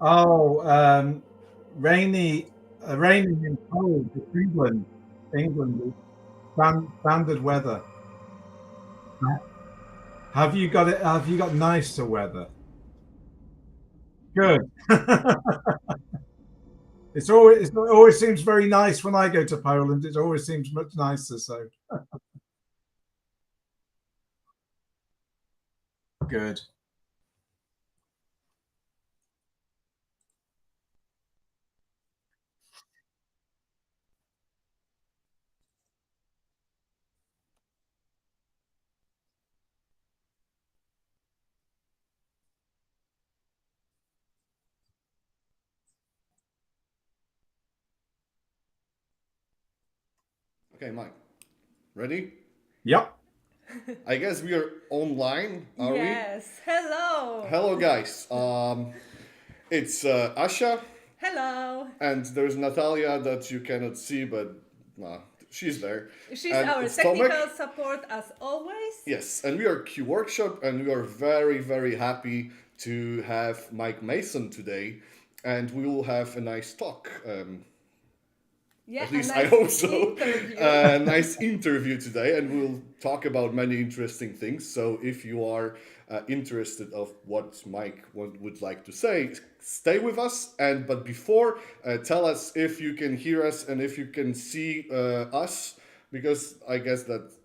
Oh, rainy, raining and cold. It's England. England is standard weather. Have you got it? Have you got nicer weather? Good. It always seems very nice when I go to Poland. It always seems much nicer. So good. Okay, Mike, ready? Yep. I guess we are online, are we? Yes. Hello. Hello, guys. It's Asha, Hello. and there's Natalia that you cannot see, but she's there. She's And our it's Tomek. technical support as always. Yes, and we are Q Workshop, and we are very, very happy to have Mike Mason today, and we will have a nice talk. Yeah, At a least I nice hope so. interview. A nice interview today, and we'll talk about many interesting things. So if you are interested of what Mike would like to say, stay with us. And but before, tell us if you can hear us and if you can see us, because I guess that's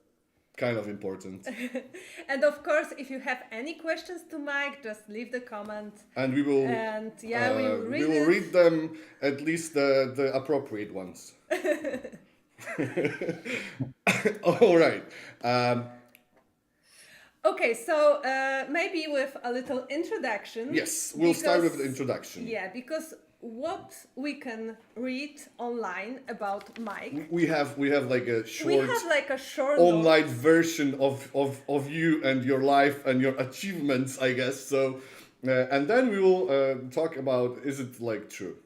kind of important. And of course, if you have any questions to Mike, just leave the comment. And we will And yeah, we will read we will it. read them, at least the appropriate ones. All right. Um, Okay, so maybe with a little introduction. yes, we'll start with the because- introduction. Yeah, because what we can read online about Mike, We have like a we short have like a short online version of you and your life and your achievements, I guess. So, and then we will talk about, is it like true?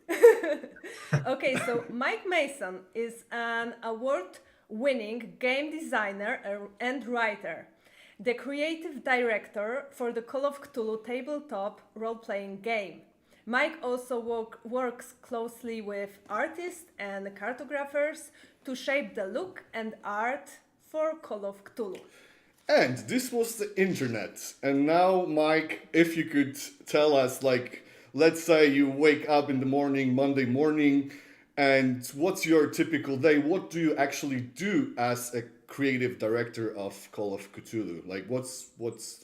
Okay, so Mike Mason is an award winning game designer and writer, the creative director for the Call of Cthulhu tabletop role playing game. Mike also works closely with artists and cartographers to shape the look and art for Call of Cthulhu. And this was the internet. And now, Mike, if you could tell us, like, let's say you wake up in the morning, Monday morning, and what's your typical day? What do you actually do as a creative director of Call of Cthulhu? Like, what's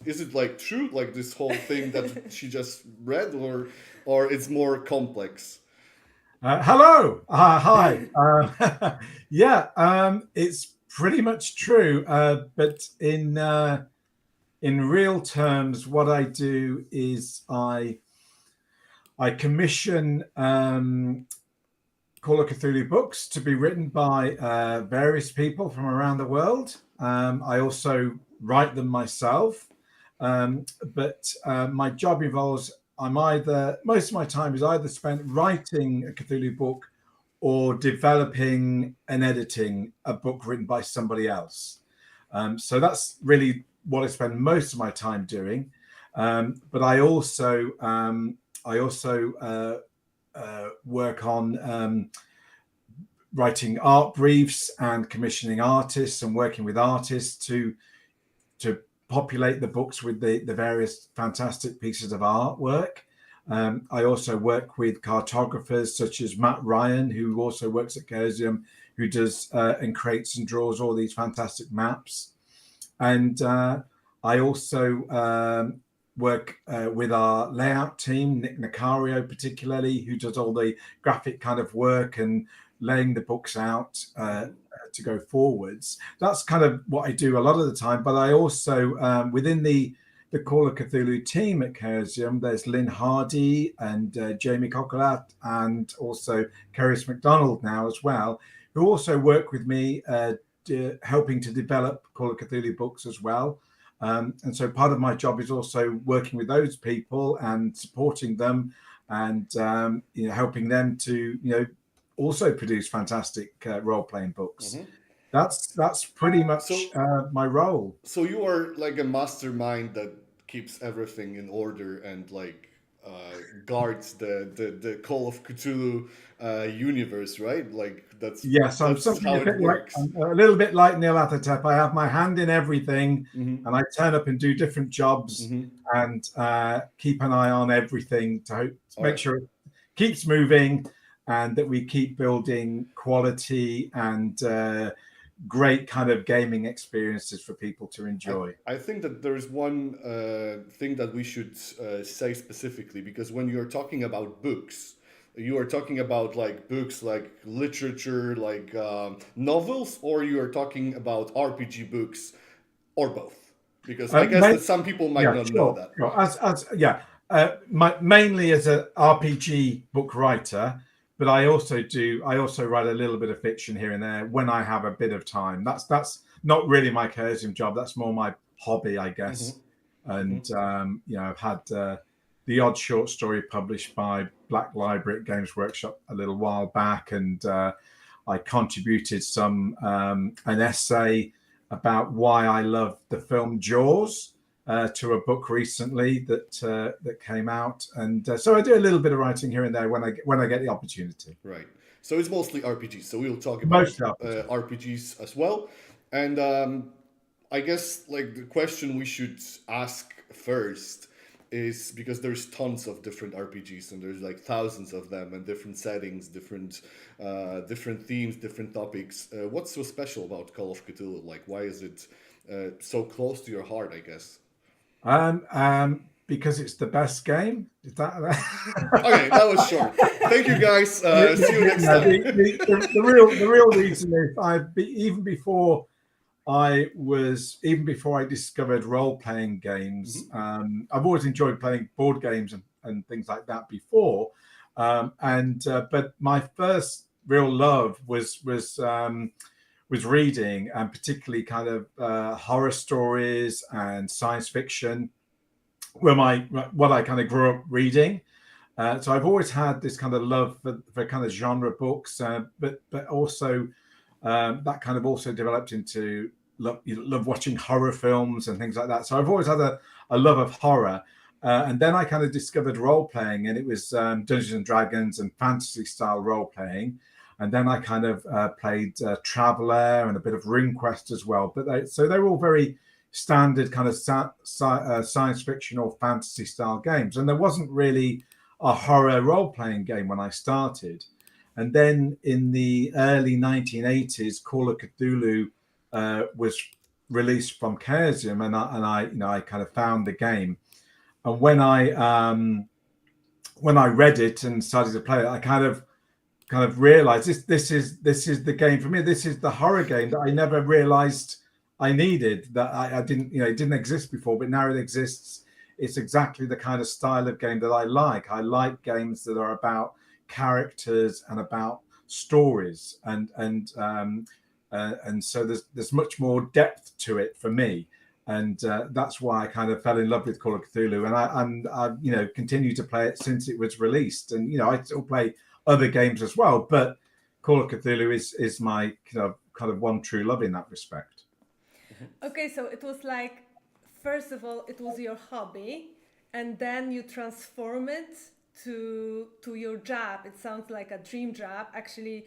is it like true, like this whole thing that she just read, or it's more complex? Hello. Hi. Yeah. It's pretty much true. But in real terms, what I do is I commission Call of Cthulhu books to be written by various people from around the world. I also write them myself, but my job involves I'm either most of my time is either spent writing a Cthulhu book or developing and editing a book written by somebody else. So that's really what I spend most of my time doing. But I also work on writing art briefs and commissioning artists and working with artists to populate the books with the various fantastic pieces of artwork. I also work with cartographers such as Matt Ryan, who also works at Chaosium, who does and creates and draws all these fantastic maps. And I also work with our layout team, Nick Nicario particularly, who does all the graphic kind of work and laying the books out to go forwards. That's kind of what I do a lot of the time. But I also, within the Call of Cthulhu team at Chaosium, there's Lynn Hardy and Jamie Coquelat and also Keris McDonald now as well, who also work with me helping to develop Call of Cthulhu books as well. And so part of my job is also working with those people and supporting them and helping them to also produce fantastic role-playing books. Mm-hmm. That's pretty much So, my role. so you are like a mastermind that keeps everything in order and like guards the Call of Cthulhu universe, right? Like Yes, I'm that's something how it works. I'm a little bit like Neil Athertep. I have my hand in everything, Mm-hmm. and I turn up and do different jobs Mm-hmm. and keep an eye on everything to All make right. sure it keeps moving and that we keep building quality and great kind of gaming experiences for people to enjoy. I think that there's one thing that we should say specifically, because when you're talking about books, you are talking about like books like literature, like novels, or you are talking about RPG books, or both? Because I guess Ma- that some people might yeah, not know sure, that. sure. Mainly as an RPG book writer, but I also write a little bit of fiction here and there when I have a bit of time. That's not really my Cursium job. That's more my hobby, I Mm-hmm. guess. Mm-hmm. And I've had the odd short story published by Black Library at Games Workshop a little while back, and I contributed an essay about why I love the film Jaws to a book recently that came out, and so I do a little bit of writing here and there when I get the opportunity. Right. So it's mostly RPGs. So we'll talk about Most RPG. RPGs as well. And I guess like the question we should ask first is, because there's tons of different RPGs and there's like thousands of them and different settings, different themes, different topics. What's so special about Call of Cthulhu? Like, why is it so close to your heart? I guess. Because it's the best game. Is that Okay, that was short. Thank you guys. See you next time. the real reason is even before I discovered role playing games. I've always enjoyed playing board games and things like that before, but my first real love was reading, and particularly kind of horror stories and science fiction were what I kind of grew up reading. So I've always had this kind of love for kind of genre books, but also that kind of also developed into love watching horror films and things like that. So I've always had a love of horror. And then I kind of discovered role playing, and it was Dungeons and Dragons and fantasy style role playing. And then I kind of played Traveller and a bit of RuneQuest as well. But they're all very standard kind of science fiction or fantasy style games. And there wasn't really a horror role playing game when I started. And then in the early 1980s, Call of Cthulhu was released from Chaosium, and I kind of found the game. And when I read it and started to play it, I kind of realized this is the game for me. This is the horror game that I never realized I needed. That I didn't, it didn't exist before, but now it exists. It's exactly the kind of style of game that I like. I like games that are about characters and about stories, and so there's much more depth to it for me, and that's why I kind of fell in love with Call of Cthulhu, and I've continued to play it since it was released, and I still play other games as well, but Call of Cthulhu is my kind of one true love in that respect. Okay, so it was like, first of all, it was your hobby, and then you transform it to your job. It sounds like a dream job. Actually,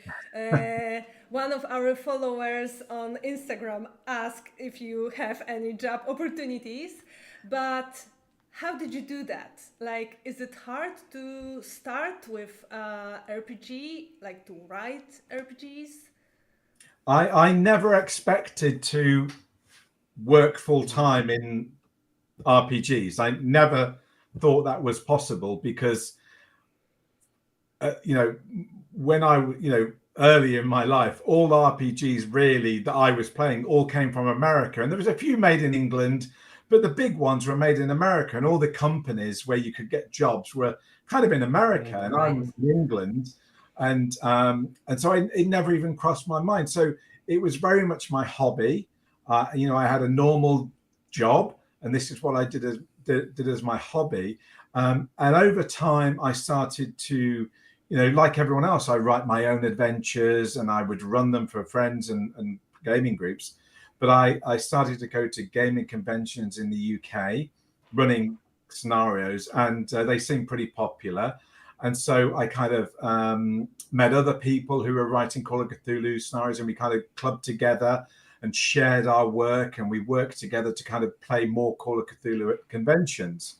one of our followers on Instagram asked if you have any job opportunities, but how did you do that? Like, is it hard to start with RPG, like to write RPGs? I never expected to work full time in RPGs. I never thought that was possible because, when early in my life, all RPGs really that I was playing all came from America, and there was a few made in England, but the big ones were made in America, and all the companies where you could get jobs were kind of in America, and I was in England, and so it never even crossed my mind. So it was very much my hobby. I had a normal job, and this is what I did as my hobby. And over time, I started to, like everyone else, I write my own adventures and I would run them for friends and gaming groups. But I started to go to gaming conventions in the UK, running scenarios, and they seemed pretty popular. And so I kind of met other people who were writing Call of Cthulhu scenarios, and we kind of clubbed together and shared our work, and we worked together to kind of play more Call of Cthulhu at conventions.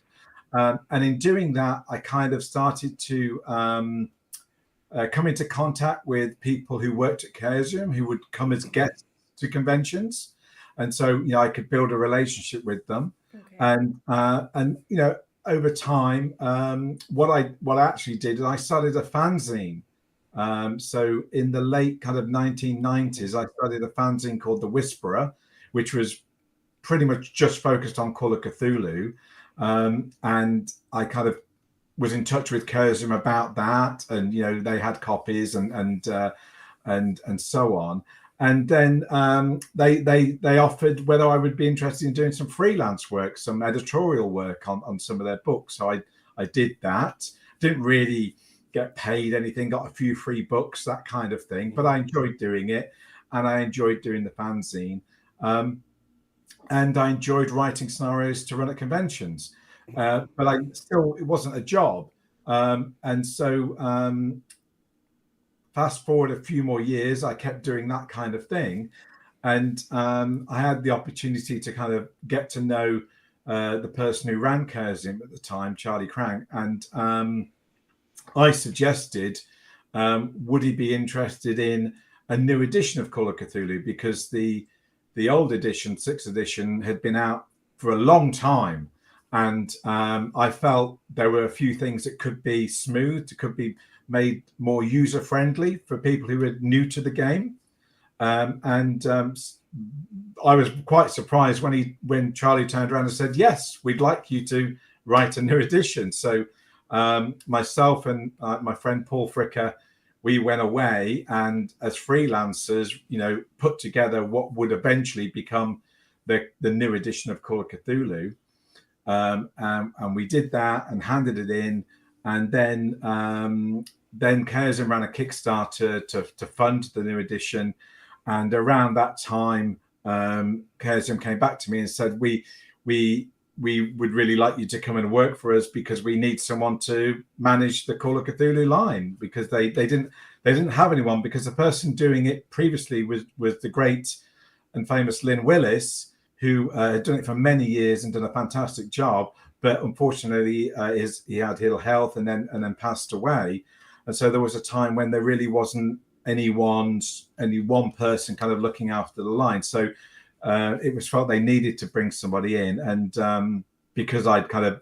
And in doing that, I kind of started to come into contact with people who worked at Chaosium, who would come as guests to conventions. And so, I could build a relationship with them. Okay. And over time, what I actually did is I started a fanzine. So in the late kind of 1990s, I started a fanzine called The Whisperer, which was pretty much just focused on Call of Cthulhu. And I kind of was in touch with Chaosium about that, and they had copies and so on. And then they offered whether I would be interested in doing some freelance work, some editorial work on some of their books. So I did that. Didn't really get paid anything, got a few free books, that kind of thing. But I enjoyed doing it, and I enjoyed doing the fanzine. And I enjoyed writing scenarios to run at conventions. But it wasn't a job. And so fast forward a few more years, I kept doing that kind of thing. And I had the opportunity to kind of get to know the person who ran Chaosium at the time, Charlie Crank. And I suggested, would he be interested in a new edition of Call of Cthulhu? Because the old edition, 6th edition, had been out for a long time. And I felt there were a few things that could be smoothed, could be made more user-friendly for people who were new to the game. And I was quite surprised when Charlie turned around and said, yes, we'd like you to write a new edition. So myself and my friend Paul Fricker, we went away and as freelancers, put together what would eventually become the new edition of Call of Cthulhu. And we did that and handed it in. And then Chaosium ran a Kickstarter to fund the new edition. And around that time, Chaosium came back to me and said, we would really like you to come and work for us because we need someone to manage the Call of Cthulhu line, because they didn't have anyone, because the person doing it previously was the great and famous Lynn Willis, who had done it for many years and done a fantastic job, but unfortunately he had ill health and then passed away. And so there was a time when there really wasn't any one person kind of looking after the line. So it was felt they needed to bring somebody in, and because I'd kind of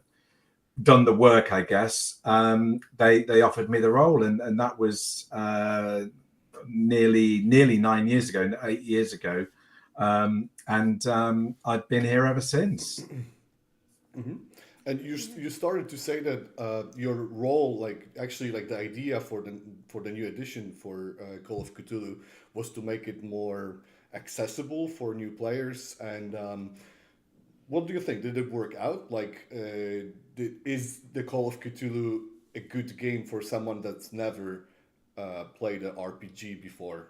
done the work, I guess, they offered me the role, and that was nearly 9 years ago, 8 years ago, and I've been here ever since. Mm-hmm. And you started to say that your role, like the idea for the new edition for Call of Cthulhu was to make it more accessible for new players. And what do you think? Did it work out? Is the Call of Cthulhu a good game for someone that's never played an RPG before?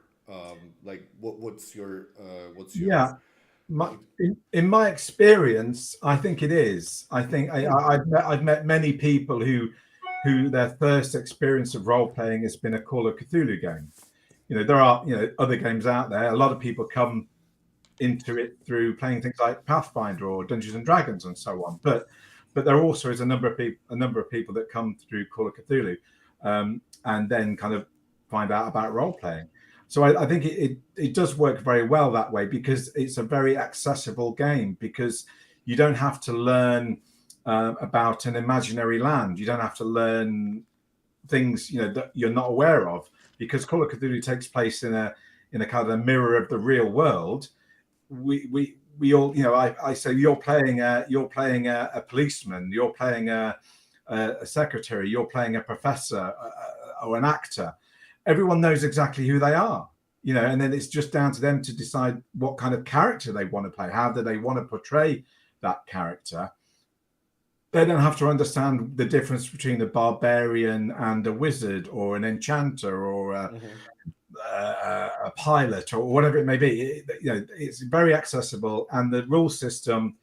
What's your Yeah. In my experience, I think it is. I think I've met many people who their first experience of role playing has been a Call of Cthulhu game. There are other games out there. A lot of people come into it through playing things like Pathfinder or Dungeons and Dragons and so on. But there also is a number of people that come through Call of Cthulhu and then kind of find out about role playing. So I think it does work very well that way, because it's a very accessible game, because you don't have to learn about an imaginary land. You don't have to learn things that you're not aware of, because Call of Cthulhu takes place in a kind of a mirror of the real world. We all, I say you're playing a policeman, you're playing a secretary, you're playing a professor or an actor. Everyone knows exactly who they are, and then it's just down to them to decide what kind of character they want to play. How do they want to portray that character? They don't have to understand the difference between a barbarian and a wizard, or an enchanter, or a pilot, or whatever it may be. It's very accessible, and the rule system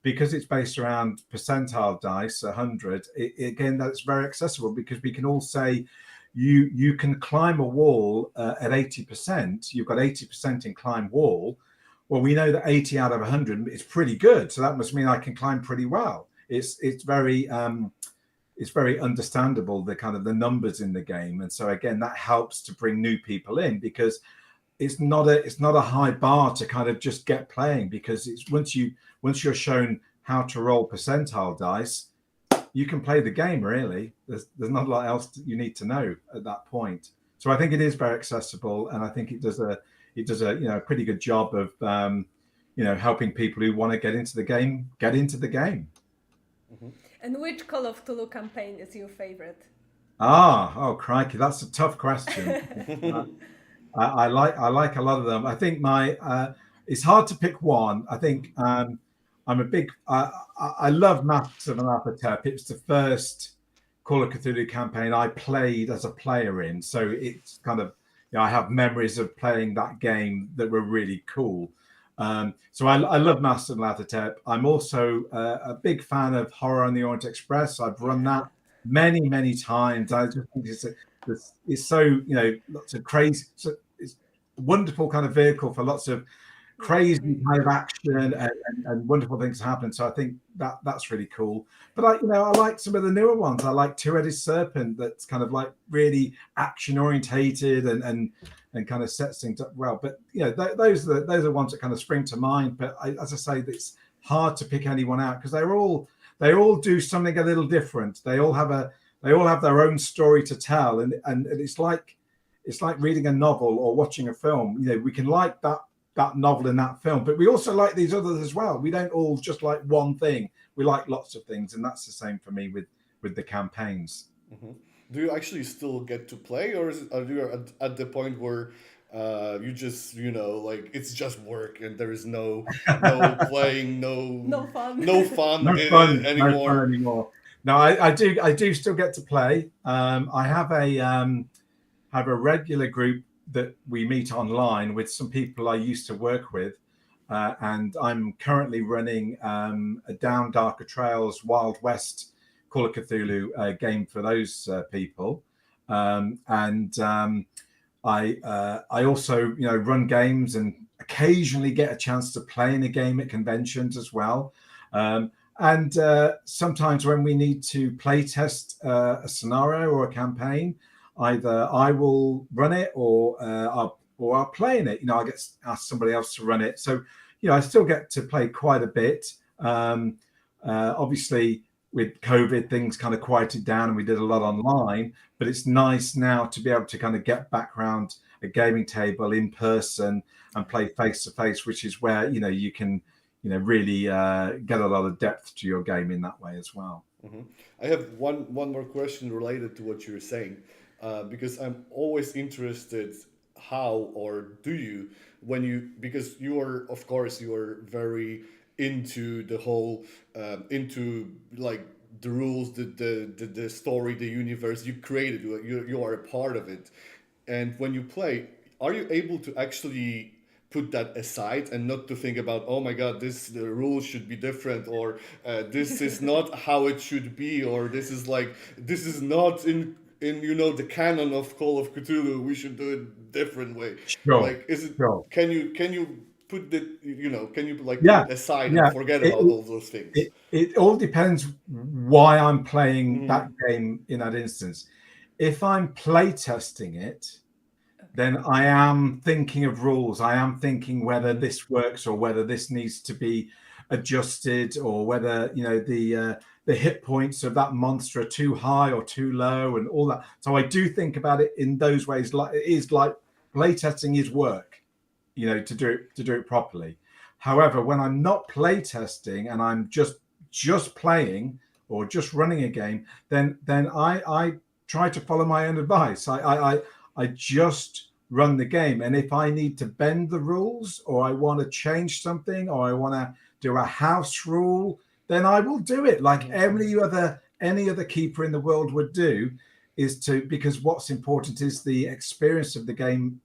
because it's based around percentile dice, 100, again, that's very accessible, because we can all say you can climb a wall at 80%. You've got 80% in climb wall. Well, we know that 80 out of 100 is pretty good, so that must mean I can climb pretty well. It's very understandable, the kind of the numbers in the game, and so again, that helps to bring new people in, because it's not a high bar to kind of just get playing, because it's once you're shown how to roll percentile dice, you can play the game. Really, there's not a lot else you need to know at that point. So I think it is very accessible, and I think it does a pretty good job of helping people who want to get into the game get into the game. Mm-hmm. And which Call of Cthulhu campaign is your favorite? Oh crikey, that's a tough question. I like a lot of them. I think it's hard to pick one. I think I'm a big I love Masks of Nyarlathotep. It's the first Call of Cthulhu campaign I played as a player in, so it's kind of, I have memories of playing that game that were really cool. So I love Masks of Nyarlathotep. I'm also a big fan of Horror on the Orient Express. I've run that many times. I just think it's so, lots of crazy, so it's a wonderful kind of vehicle for lots of crazy kind of action and wonderful things to happen. So I think that's really cool. But I like some of the newer ones. I like Two-Headed Serpent, that's kind of like really action orientated and kind of sets things up well. But those are the ones that kind of spring to mind. But as I say, it's hard to pick anyone out, because they all do something a little different. They all have their own story to tell, and it's like reading a novel or watching a film. We can like that novel in that film, but we also like these others as well. We don't all just like one thing. We like lots of things, and that's the same for me with the campaigns. Mm-hmm. Do you actually still get to play, or are you at the point where you just like it's just work and there is no playing, No fun. no fun No fun anymore? anymore. No, I do still get to play. I have a regular group that we meet online with some people I used to work with, and I'm currently running a Down Darker Trails Wild West Call of Cthulhu game for those people, and I also run games and occasionally get a chance to play in a game at conventions as well. And sometimes when we need to play test a scenario or a campaign, either I will run it or I'll play in it. I get asked somebody else to run it. So, I still get to play quite a bit. Obviously, with COVID, things kind of quieted down and we did a lot online. But it's nice now to be able to kind of get back around a gaming table in person and play face to face, which is where, you can really get a lot of depth to your game in that way as well. Mm-hmm. I have one more question related to what you're saying, because I'm always interested how, or do you, because you are, of course, you are very into the whole, into like the rules, the story, the universe you created, you are a part of it. And when you play, are you able to actually put that aside and not to think about, oh my god, the rules should be different, or this is not how it should be, or this is not in the canon of Call of Cthulhu, we should do it different way? Sure. Like, is it Sure. can you put the can you like Yeah, put it aside yeah. and forget about all those things? It all depends why I'm playing Mm-hmm. that game in that instance. If I'm play testing it, then I am thinking of rules. I am thinking whether this works or whether this needs to be adjusted, or whether the hit points of that monster are too high or too low, and all that. So I do think about it in those ways. Like, it is like playtesting is work, to do it properly. However, when I'm not playtesting and I'm just playing or just running a game, then I try to follow my own advice. I just run the game. And if I need to bend the rules, or I want to change something, or I want to do a house rule, then I will do it like any other keeper in the world would do, because what's important is the experience of the game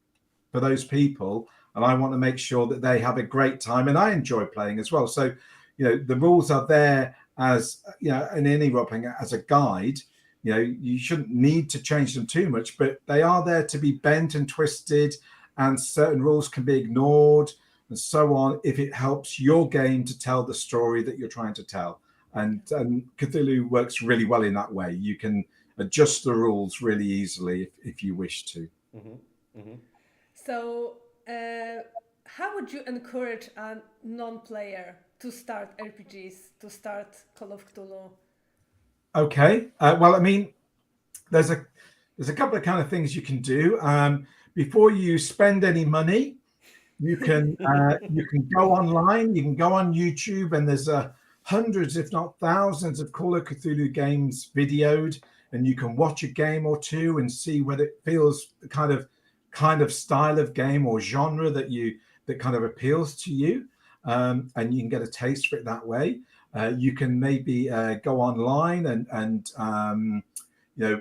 for those people. And I want to make sure that they have a great time and I enjoy playing as well. So, the rules are there as, in any role playing, as a guide. You shouldn't need to change them too much, but they are there to be bent and twisted, and certain rules can be ignored and so on if it helps your game to tell the story that you're trying to tell. And Cthulhu works really well in that way. You can adjust the rules really easily if you wish to. Mm-hmm. Mm-hmm. So, how would you encourage a non-player to start RPGs, to start Call of Cthulhu? Okay. Well, I mean, there's a couple of kind of things you can do. Before you spend any money, you can go online, you can go on YouTube, and there's hundreds, if not thousands, of Call of Cthulhu games videoed, and you can watch a game or two and see whether it feels the kind of style of game or genre that kind of appeals to you, and you can get a taste for it that way. You can maybe go online and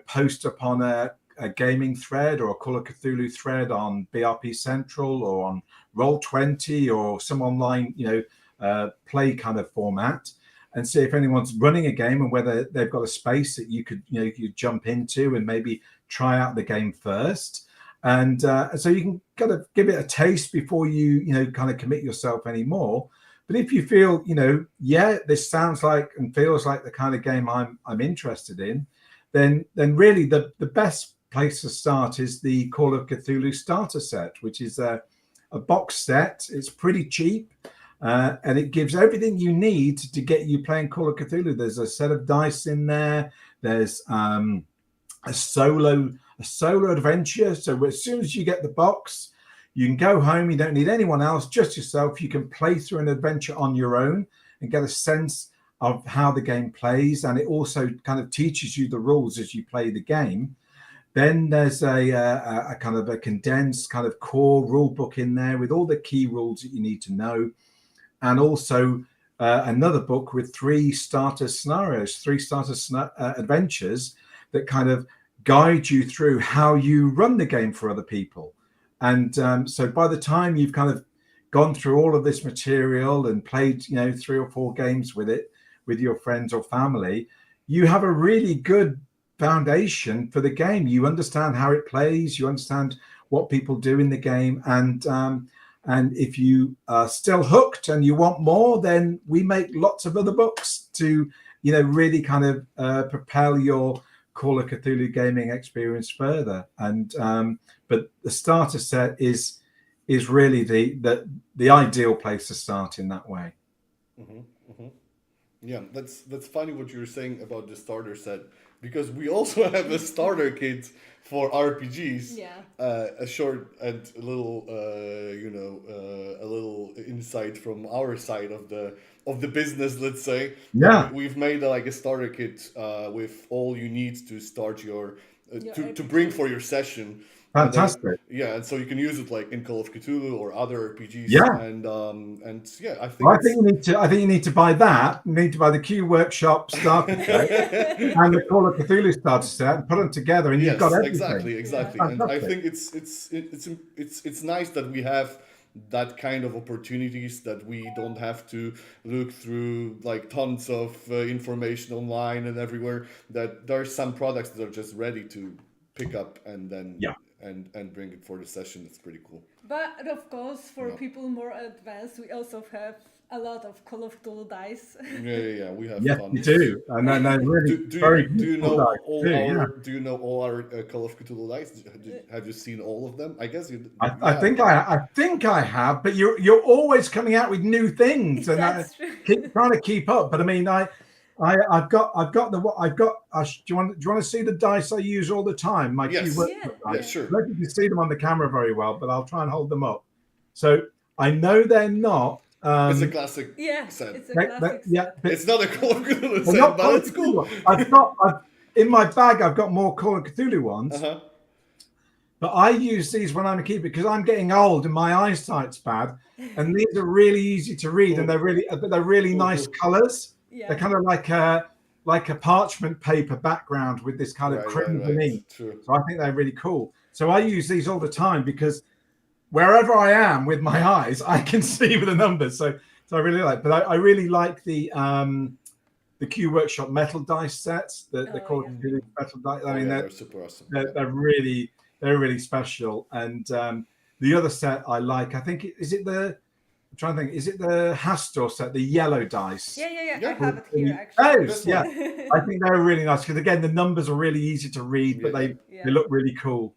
post upon a gaming thread or a Call of Cthulhu thread on BRP Central or on Roll20 or some online play kind of format, and see if anyone's running a game and whether they've got a space that you could jump into and maybe try out the game first. And so you can kind of give it a taste before you kind of commit yourself anymore. But if you feel, this sounds like and feels like the kind of game I'm interested in, then really the best place to start is the Call of Cthulhu starter set, which is a box set. It's pretty cheap, and it gives everything you need to get you playing Call of Cthulhu. There's a set of dice in there. There's a solo adventure. So as soon as you get the box, you can go home. You don't need anyone else, just yourself. You can play through an adventure on your own and get a sense of how the game plays. And it also kind of teaches you the rules as you play the game. Then there's a kind of a condensed kind of core rule book in there with all the key rules that you need to know. And also another book with 3 starter scenarios, 3 starter adventures that kind of guide you through how you run the game for other people. And so by the time you've kind of gone through all of this material and played, 3 or 4 games with it, with your friends or family, you have a really good foundation for the game. You understand how it plays, you understand what people do in the game. And if you are still hooked and you want more, then we make lots of other books to, really kind of propel your Call of Cthulhu gaming experience further. And but the starter set is really the ideal place to start in that way. Mm-hmm, mm-hmm. Yeah, that's funny what you were saying about the starter set, because we also have a starter kit for RPGs. Yeah. A short and a little, a little insight from our side of the business, let's say. Yeah. We've made a starter kit with all you need to start your to RPG. bring for your session. Fantastic. And so you can use it like in Call of Cthulhu or other RPGs. Yeah. And I think Well, I think you need to buy that. You need to buy the Q Workshop starter set and the Call of Cthulhu starter set and put them together, and you've got everything. Exactly. Yeah. And I think it's nice that we have that kind of opportunities, that we don't have to look through like tons of information online and everywhere. That there are some products that are just ready to pick up and then and bring it for the session. It's pretty cool. But of course, for people more advanced, we also have a lot of Call of Cthulhu dice. Yeah. We have Yes, tons. you do, and then they're really Do you know all our Call of Cthulhu dice? Have you seen all of them? I guess you. I think I have, but you're always coming out with new things, and I keep trying to keep up. But I mean, I've got. Do you want to see the dice I use all the time? My keyword dice. Yeah, sure. I don't think you can see them on the camera very well, but I'll try and hold them up. So I know they're not. It's a classic set. It's a classic set. It's not a Call of Cthulhu set, but it's cool. I've in my bag. I've got more Call of Cthulhu ones. But I use these when I'm a keeper because I'm getting old and my eyesight's bad, and these are really easy to read, and they're really nice colors. Yeah. They're kind of like a parchment paper background with this kind of crimson ink. So I think they're really cool. So I use these all the time because wherever I am with my eyes, I can see with the numbers. So So I really like, but I really like the Q Workshop metal dice sets. They're called metal dice. I mean, they're super awesome. they're really special. And the other set I like, I think, is it the I'm trying to think, is it the Hastor set, the yellow dice? Yeah. Yeah. I have it here actually. Those, yeah. I think they're really nice because again, the numbers are really easy to read, but they look really cool.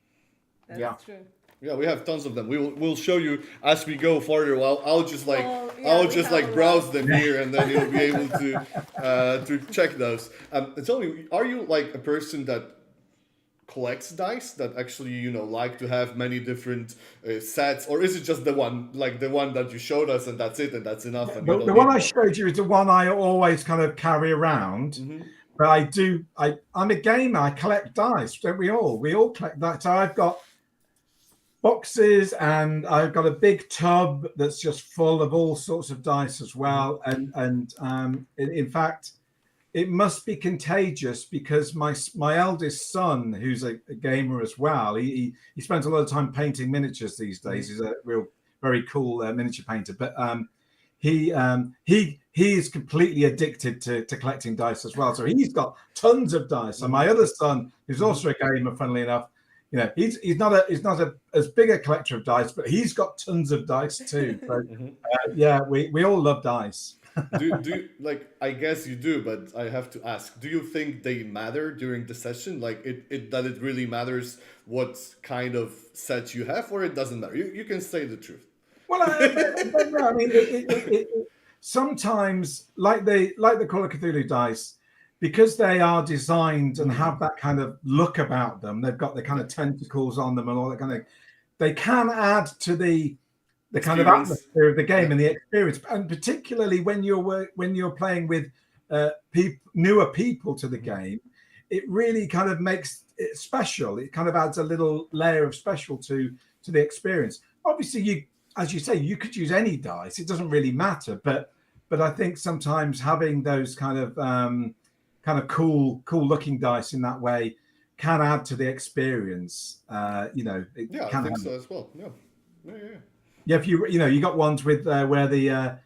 That's true. Yeah, we have tons of them. We'll show you as we go further. I'll just like a browse them here, and then you'll be able to check those. Tell me, are you like a person that collects dice, that actually like to have many different sets, or is it just the one that you showed us and that's it and that's enough? And the one I showed you is the one I always kind of carry around. Mm-hmm. But I'm a gamer. I collect dice, don't we all? We all collect dice. So I've got boxes and I've got a big tub that's just full of all sorts of dice as well. And in fact, it must be contagious because my eldest son, who's a gamer as well, he spends a lot of time painting miniatures these days. He's a very cool miniature painter, but he is completely addicted to collecting dice as well. So he's got tons of dice. And my other son, who's also a gamer, funnily enough, he's not as big a collector of dice, but he's got tons of dice too. So we all love dice. do like, I guess you do, but I have to ask, do you think they matter during the session? Like that it really matters what kind of set you have, or it doesn't matter? You can say the truth. Well, I mean, sometimes like the Call of Cthulhu dice, because they are designed and have that kind of look about them, they've got the kind of tentacles on them and all that kind of, they can add to the kind of atmosphere of the game and the experience, and particularly when you're playing with newer people to the game, it really kind of makes it special. It kind of adds a little layer of special to the experience. Obviously, as you say, you could use any dice; it doesn't really matter. But I think sometimes having those kind of cool looking dice in that way can add to the experience. I think so as well. Yeah, if you got ones with where the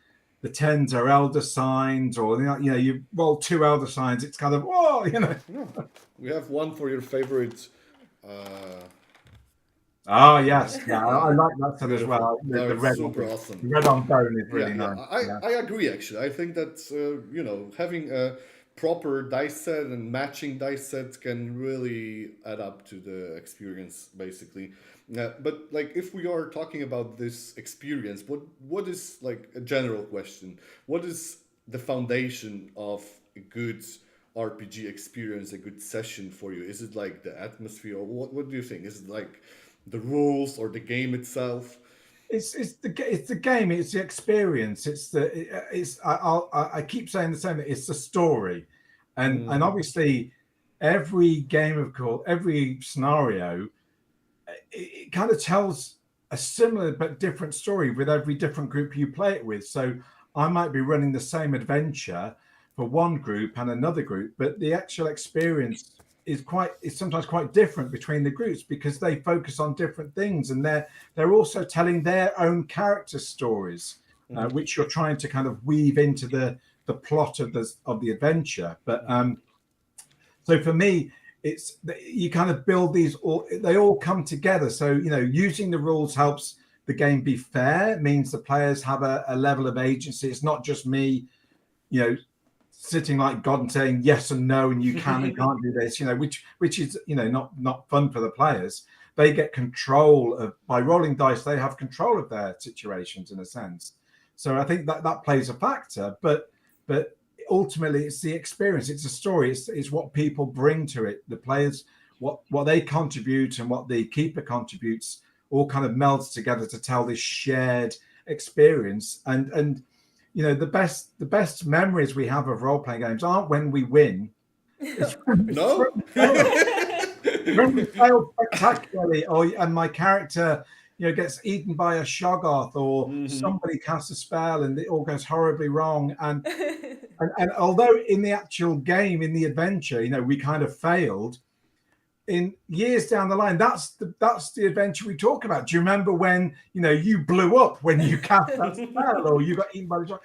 10s are elder signs, or you roll 2 elder signs, it's kind of We have one for your favorite. Oh yes, I like that set as well. The red super awesome. The red on bone is really nice. I agree. Actually, I think that having a proper dice set and matching dice sets can really add up to the experience, basically. But like, if we are talking about this experience, what is, like, a general question? What is the foundation of a good RPG experience, a good session for you? Is it like the atmosphere, or what do you think? Is it like the rules or the game itself? It's the game. It's the experience. I keep saying the same. It's the story, and obviously every game of course, every scenario, it kind of tells a similar but different story with every different group you play it with. So I might be running the same adventure for one group and another group, but the actual experience is sometimes quite different between the groups because they focus on different things, and they're also telling their own character stories, which you're trying to kind of weave into the plot of the adventure. But so for me, it's you kind of build these they all come together. So using the rules helps the game be fair. It means the players have a level of agency. It's not just me sitting like God and saying yes and no, and you can and can't do this, which is not fun for the players. They get control by rolling dice. They have control of their situations in a sense. So I think that plays a factor, but ultimately it's the experience. It's a story. It's what people bring to it. The players, what they contribute and what the keeper contributes, all kind of melds together to tell this shared experience. And the best memories we have of role-playing games aren't when we win. It's when we fail spectacularly, and my character gets eaten by a shoggoth, or somebody casts a spell and it all goes horribly wrong. And although in the actual game, in the adventure, we kind of failed, in years down the line, that's the adventure we talk about. Do you remember when you blew up when you cast that spell, or you got eaten by the shark?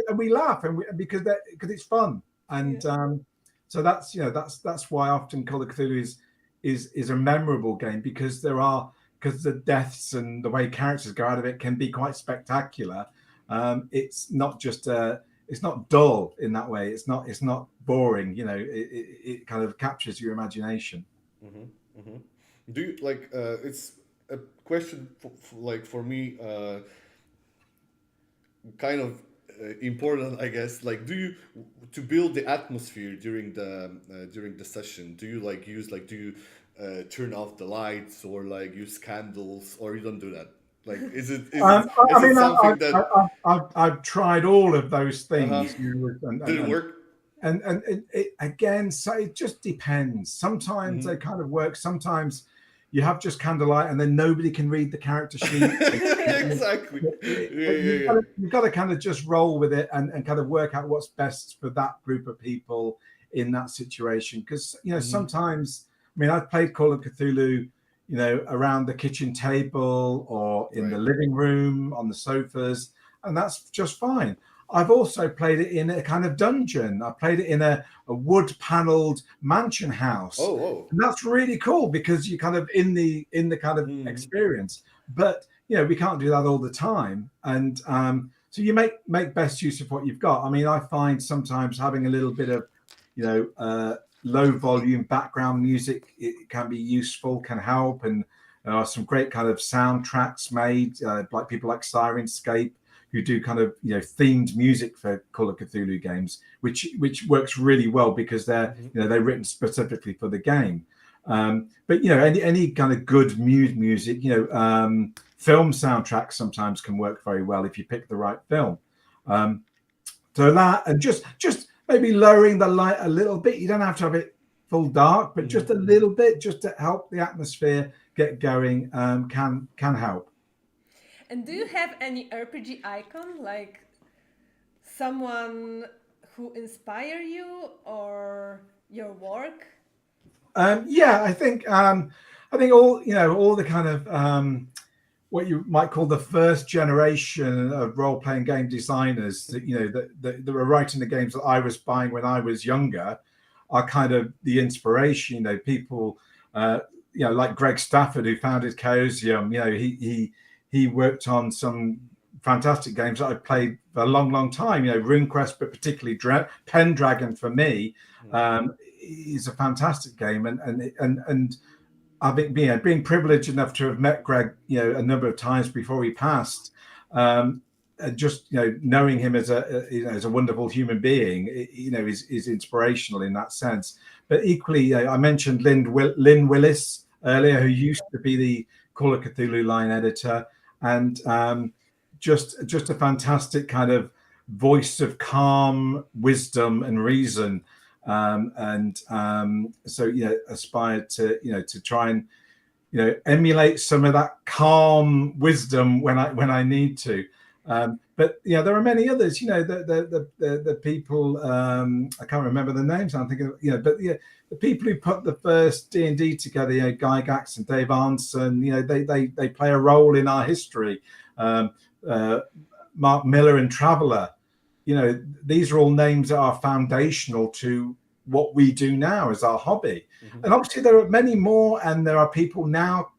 And we laugh, because it's fun, and so that's why often Call of Cthulhu is a memorable game, because the deaths and the way characters go out of it can be quite spectacular. It's not just it's not dull in that way. It's not boring. It kind of captures your imagination. Mm-hmm, mm-hmm. Do you like? It's a question for me, kind of important, I guess. Like, do you to build the atmosphere during the session? Do you do you turn off the lights, or like use candles, or you don't do that? Like, is it something that I've tried all of those uh-huh, things. didn't work? And it again, so it just depends. Sometimes Mm-hmm. they kind of work. Sometimes you have just candlelight, and then nobody can read the character sheet. Exactly. Yeah. You've got to kind of just roll with it, and kind of work out what's best for that group of people in that situation. Because sometimes, I mean, I've played Call of Cthulhu, around the kitchen table or in the Right. living room on the sofas, and that's just fine. I've also played it in a kind of dungeon. I played it in a wood-paneled mansion house, Oh. and that's really cool because you're kind of in the kind of experience. But we can't do that all the time, and so you make best use of what you've got. I mean, I find sometimes having a little bit of low volume background music, it can be useful, can help, and there are some great kind of soundtracks made, like people like Sirenscape, who do kind of themed music for Call of Cthulhu games, which works really well because they're they're written specifically for the game. But any kind of good music, film soundtracks sometimes can work very well if you pick the right film. So that, and just maybe lowering the light a little bit. You don't have to have it full dark, but just a little bit, just to help the atmosphere get going, can help. And do you have any RPG icon, like someone who inspire you or your work? I think all the kind of what you might call the first generation of role-playing game designers that were writing the games that I was buying when I was younger are kind of the inspiration. People like Greg Stafford, who founded Chaosium. He worked on some fantastic games that I played for a long time. RuneQuest, but particularly Pendragon for me is a fantastic game, and I think being privileged enough to have met Greg a number of times before he passed, just knowing him as a wonderful human being, is inspirational in that sense. But equally, I mentioned Lynn Willis earlier, who used to be the Call of Cthulhu line editor, and just a fantastic kind of voice of calm wisdom and reason. So aspired to try and emulate some of that calm wisdom when I need to. But there are many others. The people, I can't remember the names. I'm thinking, but the people who put the first D&D together, Gygax and Dave Arnson, they play a role in our history. Mark Miller and Traveller. These are all names that are foundational to what we do now as our hobby. And obviously there are many more, and there are people now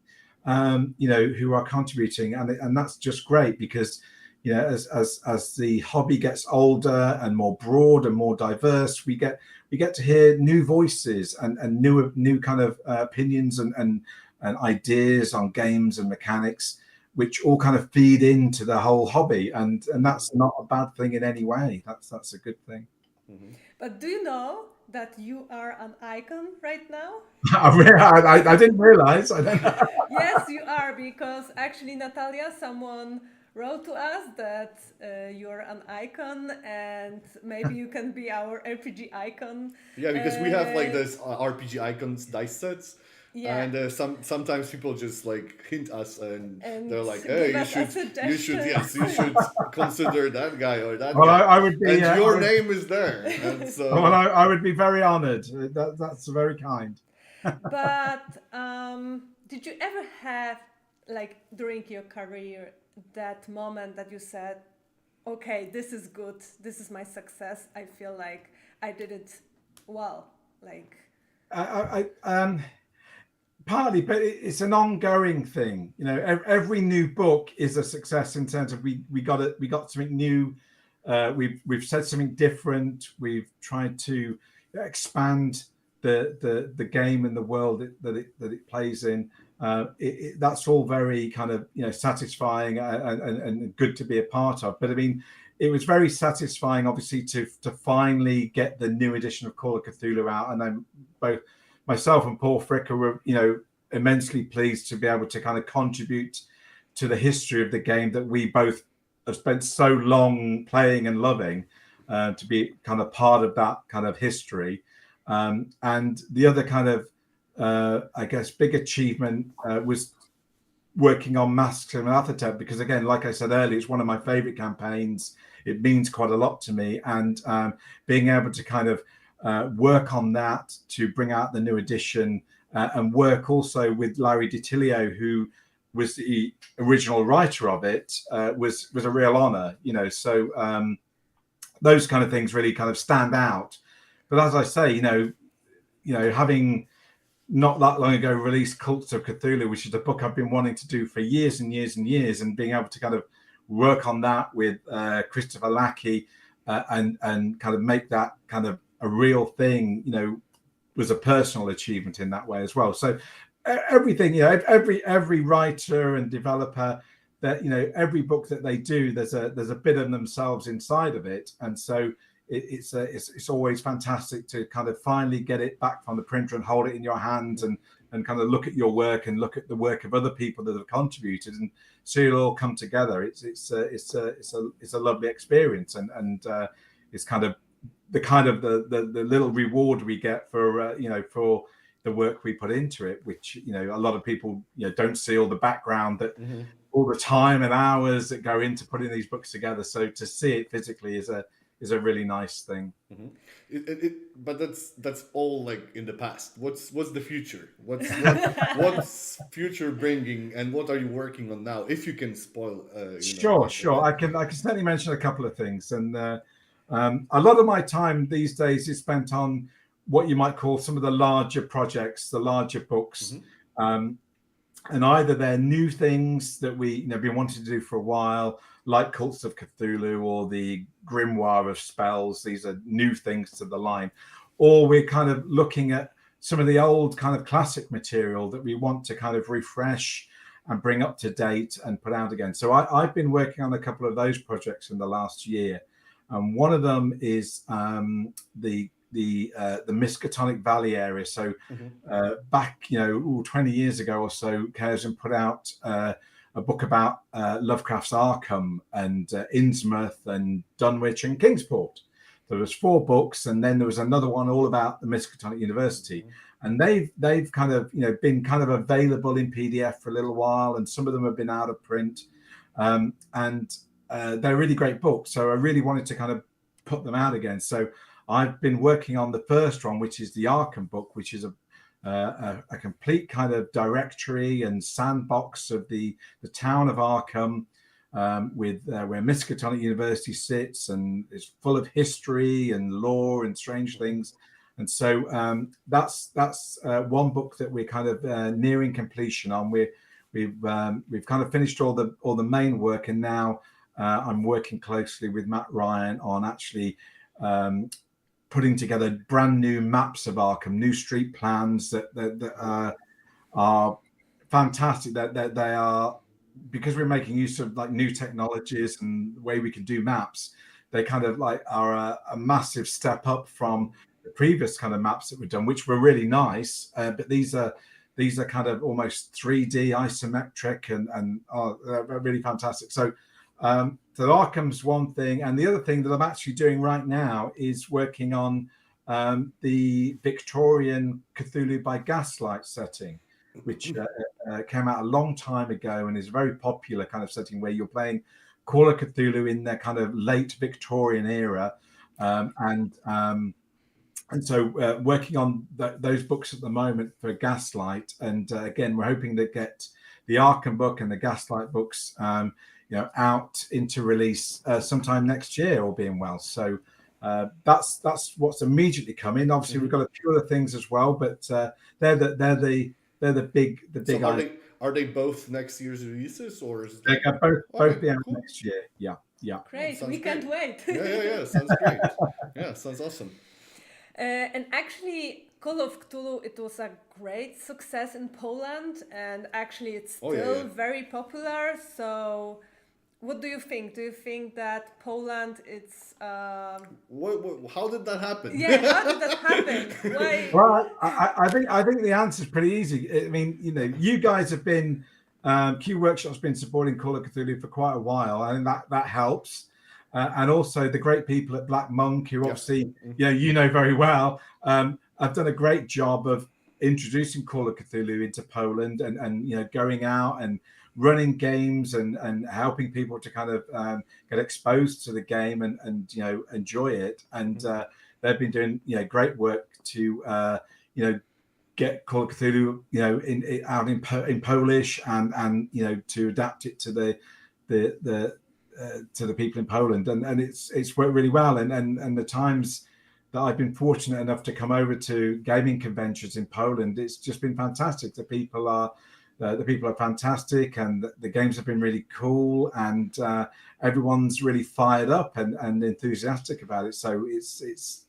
who are contributing, and that's just great, because as the hobby gets older and more broad and more diverse, we get to hear new voices and new kind of opinions and ideas on games and mechanics, which all kind of feed into the whole hobby, and that's not a bad thing in any way. That's a good thing. But do you know that you are an icon right now? I didn't realize. I don't know. Yes, you are, because actually, Natalia, someone wrote to us that you're an icon, and maybe you can be our RPG icon. Yeah, because we have like this RPG icons dice sets. Yeah. And sometimes people just like hint us, and they're like, give "Hey, us a you should consider that guy or that Well, guy." I would be, and your name is there. And so, well, I would be very honoured. That's very kind. But did you ever have, like during your career, that moment that you said, okay, this is good, this is my success, I feel like I did it well? Like, I partly, but it's an ongoing thing. You know, every new book is a success in terms of we got something new. We've said something different. We've tried to expand the game and the world that it plays in. That's all very kind of satisfying and good to be a part of. But I mean, it was very satisfying, obviously, to finally get the new edition of Call of Cthulhu out, and then both myself and Paul Fricker were, immensely pleased to be able to kind of contribute to the history of the game that we both have spent so long playing and loving, to be kind of part of that kind of history. And the other kind of, I guess, big achievement was working on Masks of Nyarlathotep, because again, like I said earlier, it's one of my favorite campaigns. It means quite a lot to me, and being able to kind of work on that to bring out the new edition, and work also with Larry DiTilio, who was the original writer of it, was a real honor. So those kind of things really kind of stand out. But as I say, having not that long ago released Cults of Cthulhu, which is a book I've been wanting to do for years and years and years, and being able to kind of work on that with Christopher Lackey, and kind of make that kind of a real thing, was a personal achievement in that way as well. So everything, every writer and developer, that every book that they do, there's a bit of themselves inside of it, and so it's always fantastic to kind of finally get it back from the printer and hold it in your hands, and kind of look at your work and look at the work of other people that have contributed, and see it all come together. It's a lovely experience, and it's kind of the little reward we get for for the work we put into it, which a lot of people don't see all the background, that all the time and hours that go into putting these books together. So to see it physically is a really nice thing. But that's all like in the past. What's the future? What's future bringing, and what are you working on now? If you can spoil, Sure. I can certainly mention a couple of things, and a lot of my time these days is spent on what you might call some of the larger projects, the larger books. And either they're new things that we been wanting to do for a while, like Cults of Cthulhu or the Grimoire of Spells. These are new things to the line. Or we're kind of looking at some of the old kind of classic material that we want to kind of refresh and bring up to date and put out again. So I've been working on a couple of those projects in the last year. And one of them is the Miskatonic Valley area. So back 20 years ago or so, Chaosium put out a book about Lovecraft's Arkham and Innsmouth and Dunwich and Kingsport. There was 4 books, and then there was another one all about the Miskatonic University. And they've kind of been kind of available in PDF for a little while, and some of them have been out of print, and they're really great books. So I really wanted to kind of put them out again. So I've been working on the first one, which is the Arkham book, which is a complete kind of directory and sandbox of the town of Arkham, with where Miskatonic University sits, and it's full of history and lore and strange things. And so that's one book that we're kind of nearing completion on. We've kind of finished all the main work, and now I'm working closely with Matt Ryan on actually putting together brand new maps of Arkham, new street plans that are fantastic. That they are, because we're making use of like new technologies and the way we can do maps. They kind of like are a massive step up from the previous kind of maps that we've done, which were really nice. But these are kind of almost 3D isometric and they're really fantastic. So Arkham's one thing, and the other thing that I'm actually doing right now is working on the Victorian Cthulhu by Gaslight setting, which came out a long time ago and is a very popular kind of setting where you're playing Call of Cthulhu in their kind of late Victorian era, and and so working on those books at the moment for Gaslight, and again, we're hoping to get the Arkham book and the Gaslight books, out into release sometime next year, all being well. So that's what's immediately coming. Obviously, we've got a few other things as well, but they're the big So are they both next year's releases, or is they it both be out cool. next year? Yeah. Great, Sounds we can't wait. Yeah. Sounds great. Yeah, sounds awesome. And actually, Call of Cthulhu, it was a great success in Poland, and actually it's still very popular. So what do you think? Do you think that Poland, it's... How did that happen? Yeah, how did that happen? Why? Well, I think the answer is pretty easy. I mean, you guys have been Q Workshop's been supporting Call of Cthulhu for quite a while. I think that helps, and also the great people at Black Monk, who obviously very well, have done a great job of introducing Call of Cthulhu into Poland, and going out and running games and helping people to kind of get exposed to the game and enjoy it. And they've been doing great work to get Call of Cthulhu out in Polish and to adapt it to the people in Poland, and it's worked really well. And the times that I've been fortunate enough to come over to gaming conventions in Poland, it's just been fantastic. The people are fantastic, and the games have been really cool, and everyone's really fired up and enthusiastic about it. So it's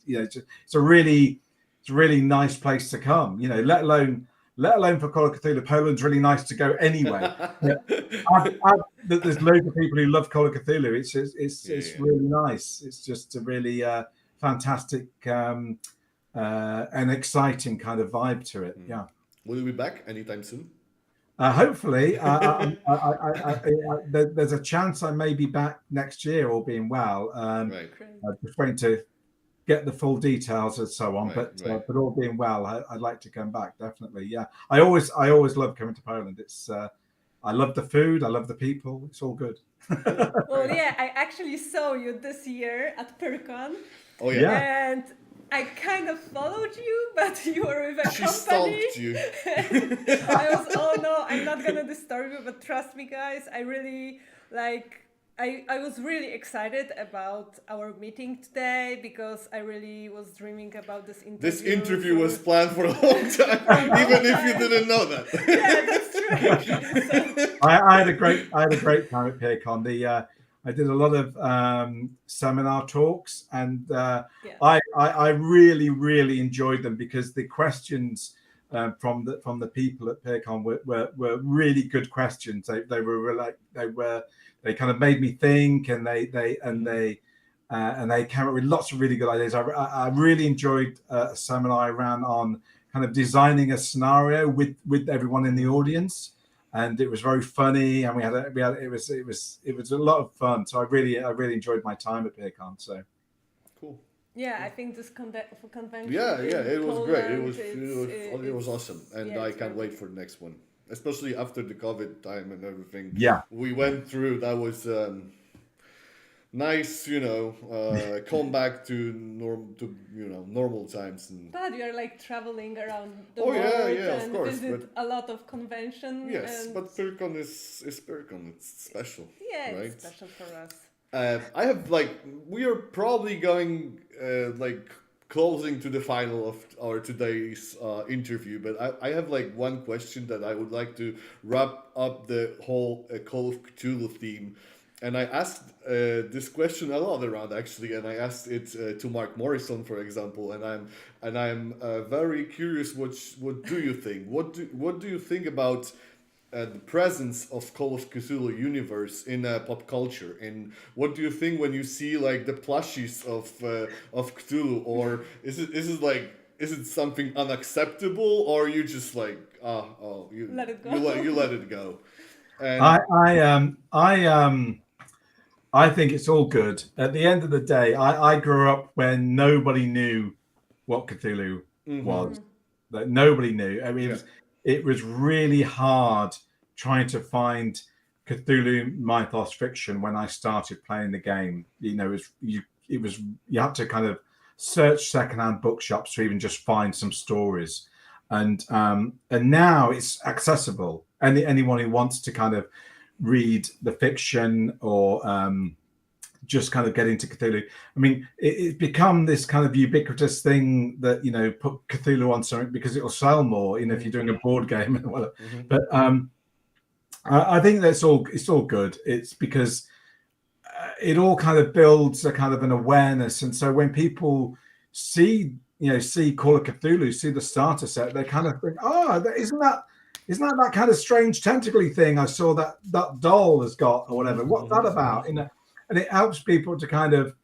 a really nice place to come. Let alone for Call of Cthulhu. Poland's really nice to go anyway. There's loads of people who love Call of Cthulhu. It's really nice. It's just a really fantastic and exciting kind of vibe to it. Yeah. Will you be back anytime soon? Hopefully, there's a chance I may be back next year, all being well. I'm just waiting to get the full details and so on, but all being well, I'd like to come back, definitely. Yeah, I always love coming to Poland. It's I love the food, I love the people. It's all good. Well, yeah, I actually saw you this year at PyrCon. Oh yeah. And I kind of followed you, but you were with a company. She stalked you. I was, oh no, I'm not gonna disturb you, but trust me, guys, I really I was really excited about our meeting today because I really was dreaming about this interview. This interview was planned for a long time, even if you didn't know that. Yeah, that's true. Actually, so. I had a great time at PyrCon. I did a lot of seminar talks, and I really enjoyed them because the questions from the people at PyrCon were really good questions. They kind of made me think, and they came up with lots of really good ideas. I really enjoyed a seminar I ran on kind of designing a scenario with everyone in the audience. And it was very funny, and it was a lot of fun. So I really enjoyed my time at PyrCon. So cool. Yeah, I think this convention. Yeah, it was Poland, great. It was awesome, and I can't wait for the next one, especially after the COVID time and everything. Yeah, we went through. That was nice, come back to normal times. But you're like traveling around the world and visit a lot of conventions. Yes, but PyrCon is PyrCon. It's special. Yeah, right? It's special for us. I have we are probably going closing to the final of our today's interview, but I have one question that I would like to wrap up the whole Call of Cthulhu theme. And I asked this question a lot around actually, and I asked it to Mark Morrison, for example. And I'm very curious. What do you think? What do you think about the presence of Call of Cthulhu universe in pop culture? And what do you think when you see the plushies of Cthulhu? Or is it something unacceptable, or you just you let it go? You let it go. And I think it's all good. At the end of the day, I grew up when nobody knew what Cthulhu was. That nobody knew. I mean, it was really hard trying to find Cthulhu mythos fiction when I started playing the game. You had to kind of search secondhand bookshops to even just find some stories. And now it's accessible. Anyone who wants to kind of read the fiction or just kind of get into Cthulhu. I mean, it's become this kind of ubiquitous thing that, put Cthulhu on something because it'll sell more, if you're doing a board game and whatever. But I think it's all good. It's because it all kind of builds a kind of an awareness. And so when people see Call of Cthulhu, see the starter set, they kind of think, isn't that kind of strange tentacly thing I saw that doll has got or whatever? What's that about? And it helps people to kind of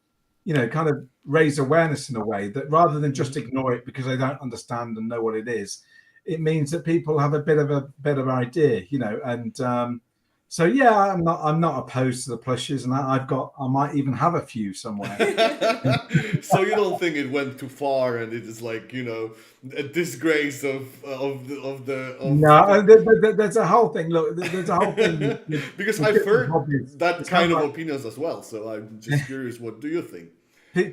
raise awareness in a way that rather than just ignore it because they don't understand and know what it is, it means that people have a bit of a better idea, and so yeah, I'm not opposed to the plushes, and I might even have a few somewhere. So you don't think it went too far, and it is like a disgrace of No, there's a whole thing. Look, there's a whole thing because I've heard hobbies. that It's kind of like, opinions as well. So I'm just curious, what do you think?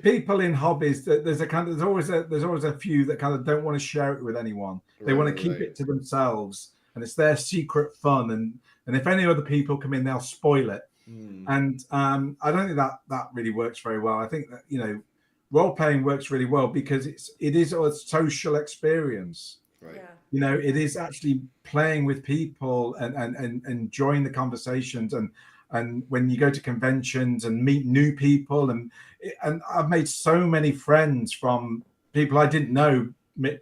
people in hobbies, there's always a few that kind of don't want to share it with anyone. They want to keep it to themselves, and it's their secret fun. And if any other people come in, they'll spoil it. And I don't think that really works very well. I think that role playing works really well because it is a social experience. Right. Yeah. It is actually playing with people and enjoying the conversations and when you go to conventions and meet new people and I've made so many friends from people I didn't know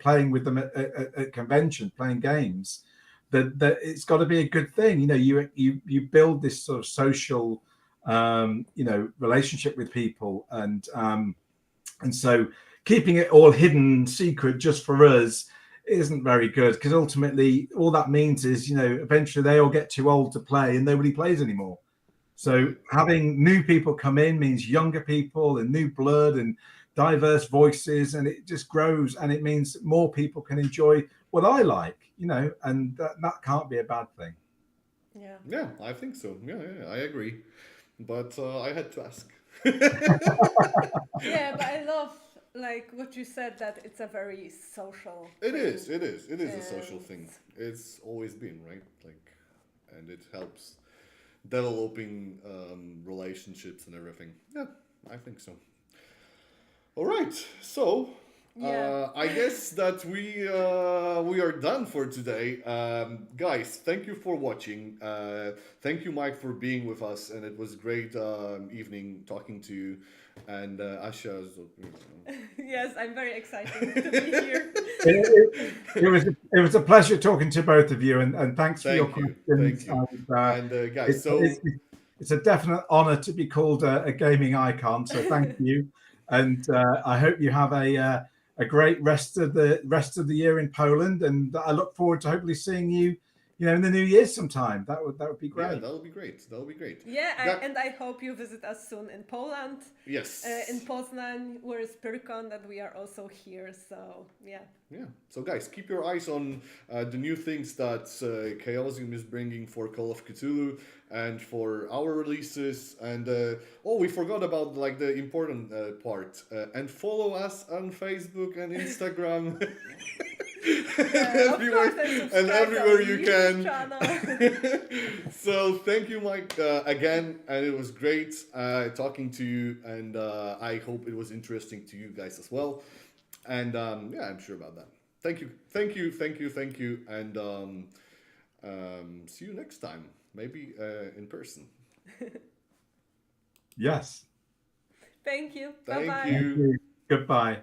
playing with them at conventions, playing games. That it's got to be a good thing. You build this sort of social relationship with people and so keeping it all hidden secret just for us isn't very good because ultimately all that means is eventually they all get too old to play and nobody plays anymore. So having new people come in means younger people and new blood and diverse voices, and it just grows, and it means more people can enjoy what I like, and that can't be a bad thing. Yeah, I think so. Yeah, I agree. But I had to ask. Yeah, but I love like what you said that it's a very social It thing. is a social And- thing. It's always been, right? And it helps developing relationships and everything. Yeah, I think so. All right, so Yeah. I guess that we are done for today, guys. Thank you for watching. Thank you, Mike, for being with us, and it was great evening talking to you. And Asha, Yes, I'm very excited to be here. It was a pleasure talking to both of you, and thanks for your thank you, questions. thank you. And And guys, so it's a definite honor to be called a gaming icon. So thank you, and I hope you have a great rest of the year in Poland. And I look forward to hopefully seeing you, in the new year sometime. That would be great. yeah, that'll be great. That'll be great. Yeah, and I hope you visit us soon in Poland, Yes. in Poznań, where is Pyrkon, that we are also here. So yeah. Yeah. So, guys, keep your eyes on the new things that Chaosium is bringing for Call of Cthulhu and for our releases. And we forgot about the important part. And follow us on Facebook and Instagram. everywhere you can. So thank you, Mike, again, and it was great talking to you, and I hope it was interesting to you guys as well. And yeah, I'm sure about that. Thank you, and see you next time, maybe in person. Yes. Thank you. Thank Bye-bye. you. Goodbye.